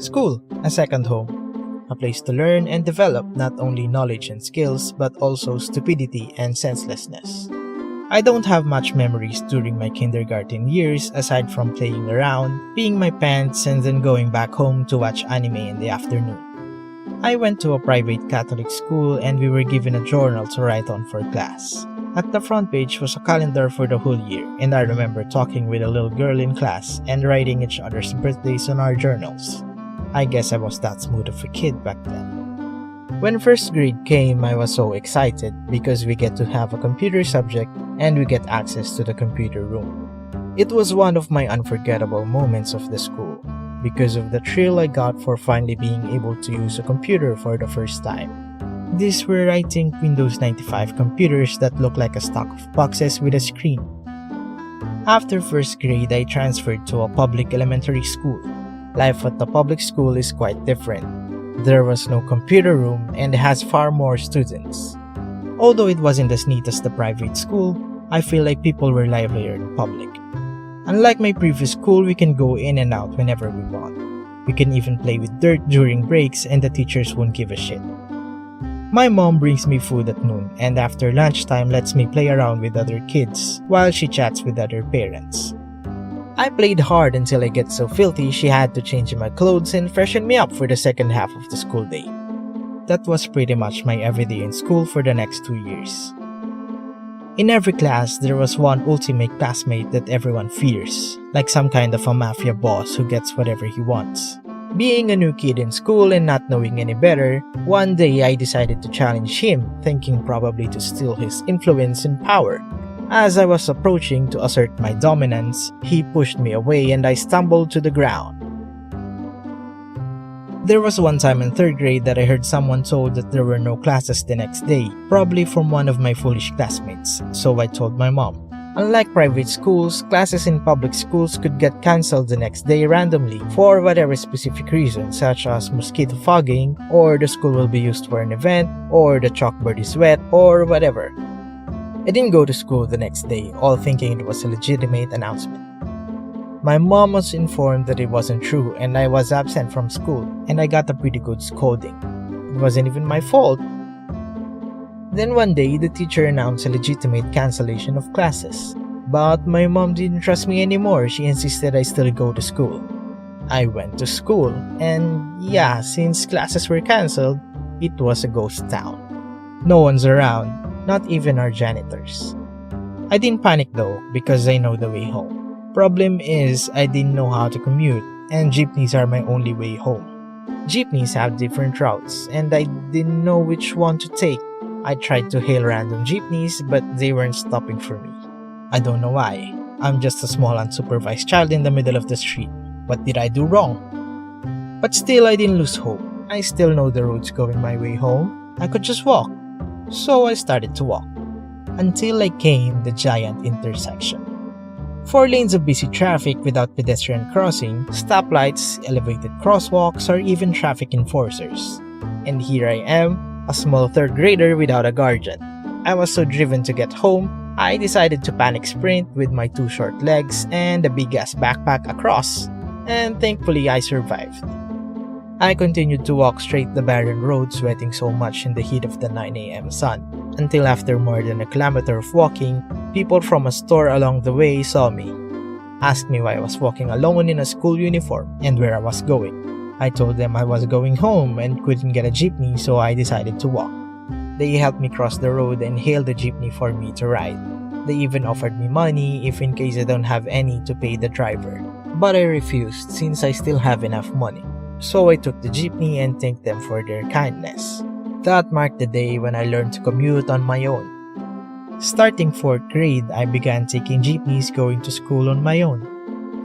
School, a second home. A place to learn and develop not only knowledge and skills but also stupidity and senselessness. I don't have much memories during my kindergarten years aside from playing around, peeing my pants, and then going back home to watch anime in the afternoon. I went to a private Catholic school and we were given a journal to write on for class. At the front page was a calendar for the whole year, and I remember talking with a little girl in class and writing each other's birthdays on our journals. I guess I was that smooth of a kid back then. When first grade came, I was so excited because we get to have a computer subject and we get access to the computer room. It was one of my unforgettable moments of the school because of the thrill I got for finally being able to use a computer for the first time. These were, I think, Windows 95 computers that looked like a stack of boxes with a screen. After first grade, I transferred to a public elementary school. Life at the public school is quite different. There was no computer room and has far more students. Although it wasn't as neat as the private school, I feel like people were livelier in public. Unlike my previous school, we can go in and out whenever we want. We can even play with dirt during breaks and the teachers won't give a shit. My mom brings me food at noon and after lunchtime lets me play around with other kids while she chats with other parents. I played hard until I get so filthy she had to change my clothes and freshen me up for the second half of the school day. That was pretty much my everyday in school for the next 2 years. In every class, there was one ultimate classmate that everyone fears, like some kind of a mafia boss who gets whatever he wants. Being a new kid in school and not knowing any better, one day I decided to challenge him, thinking probably to steal his influence and power. As I was approaching to assert my dominance, he pushed me away and I stumbled to the ground. There was one time in 3rd grade that I heard someone told that there were no classes the next day, probably from one of my foolish classmates, so I told my mom. Unlike private schools, classes in public schools could get cancelled the next day randomly for whatever specific reason, such as mosquito fogging, or the school will be used for an event, or the chalkboard is wet, or whatever. I didn't go to school the next day, all thinking it was a legitimate announcement. My mom was informed that it wasn't true and I was absent from school, and I got a pretty good scolding. It wasn't even my fault. Then one day, the teacher announced a legitimate cancellation of classes. But my mom didn't trust me anymore, she insisted I still go to school. I went to school, and yeah, since classes were cancelled, it was a ghost town. No one's around, not even our janitors. I didn't panic though, because I know the way home. Problem is, I didn't know how to commute, and jeepneys are my only way home. Jeepneys have different routes, and I didn't know which one to take. I tried to hail random jeepneys, but they weren't stopping for me. I don't know why. I'm just a small unsupervised child in the middle of the street. What did I do wrong? But still, I didn't lose hope. I still know the roads going my way home. I could just walk. So I started to walk. Until I came the giant intersection. 4 lanes of busy traffic without pedestrian crossing, stoplights, elevated crosswalks, or even traffic enforcers. And here I am, a small 3rd grader without a guardian. I was so driven to get home, I decided to panic sprint with my 2 short legs and a big-ass backpack across, and thankfully I survived. I continued to walk straight the barren road, sweating so much in the heat of the 9 AM sun, until after more than a kilometer of walking, people from a store along the way saw me, asked me why I was walking alone in a school uniform and where I was going. I told them I was going home and couldn't get a jeepney, so I decided to walk. They helped me cross the road and hailed a jeepney for me to ride. They even offered me money if in case I don't have any to pay the driver. But I refused since I still have enough money. So I took the jeepney and thanked them for their kindness. That marked the day when I learned to commute on my own. Starting 4th grade, I began taking jeepneys going to school on my own.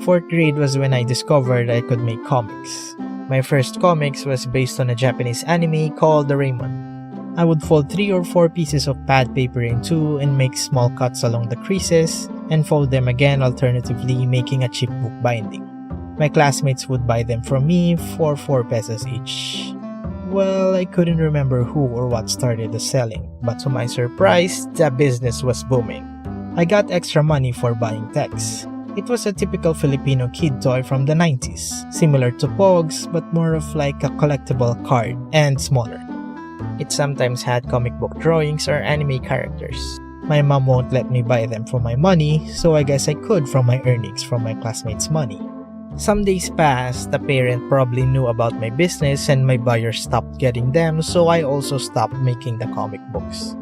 4th grade was when I discovered I could make comics. My first comics was based on a Japanese anime called Doraemon. I would fold 3 or 4 pieces of pad paper in 2 and make small cuts along the creases and fold them again, alternatively making a cheap book binding. My classmates would buy them from me for 4 pesos each. Well, I couldn't remember who or what started the selling, but to my surprise, the business was booming. I got extra money for buying texts. It was a typical Filipino kid toy from the 90s, similar to Pogs but more of like a collectible card and smaller. It sometimes had comic book drawings or anime characters. My mom won't let me buy them for my money, so I guess I could from my earnings from my classmates' money. Some days passed, the parent probably knew about my business and my buyer stopped getting them, so I also stopped making the comic books.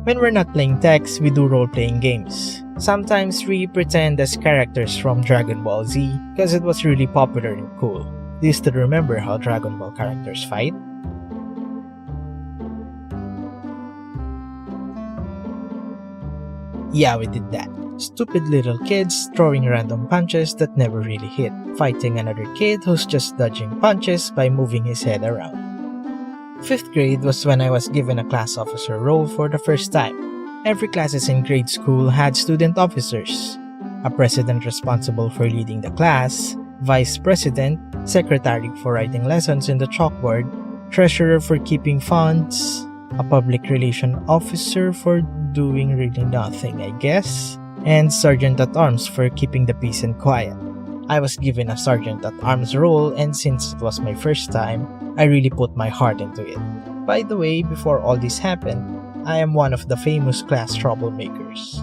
When we're not playing text, we do role-playing games. Sometimes we pretend as characters from Dragon Ball Z because it was really popular and cool. Do you still remember how Dragon Ball characters fight? Yeah, we did that. Stupid little kids throwing random punches that never really hit, fighting another kid who's just dodging punches by moving his head around. 5th grade was when I was given a class officer role for the first time. Every classes in grade school had student officers, a president responsible for leading the class, vice president, secretary for writing lessons in the chalkboard, treasurer for keeping funds, a public relation officer for doing really nothing, I guess, and sergeant at arms for keeping the peace and quiet. I was given a sergeant at arms role, and since it was my first time, I really put my heart into it. By the way, before all this happened, I am one of the famous class troublemakers.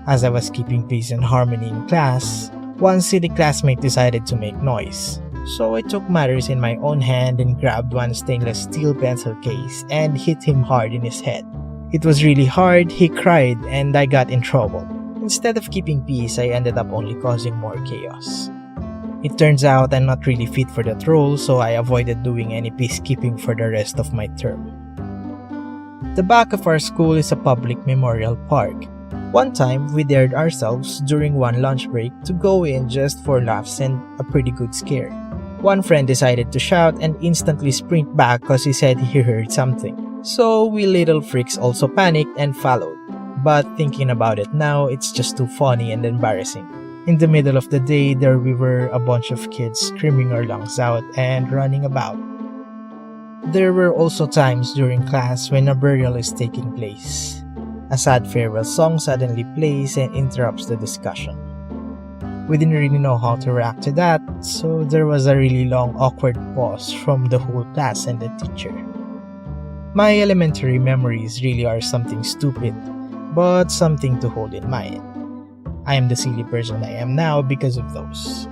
As I was keeping peace and harmony in class, one silly classmate decided to make noise. So I took matters in my own hand and grabbed one stainless steel pencil case and hit him hard in his head. It was really hard, he cried, and I got in trouble. Instead of keeping peace, I ended up only causing more chaos. It turns out I'm not really fit for that role, so I avoided doing any peacekeeping for the rest of my term. The back of our school is a public memorial park. One time, we dared ourselves during one lunch break to go in just for laughs and a pretty good scare. One friend decided to shout and instantly sprint back cause he said he heard something. So we little freaks also panicked and followed. But thinking about it now, it's just too funny and embarrassing. In the middle of the day, there we were, a bunch of kids screaming our lungs out and running about. There were also times during class when a burial is taking place. A sad farewell song suddenly plays and interrupts the discussion. We didn't really know how to react to that, so there was a really long awkward pause from the whole class and the teacher. My elementary memories really are something stupid, but something to hold in mind. I am the silly person I am now because of those.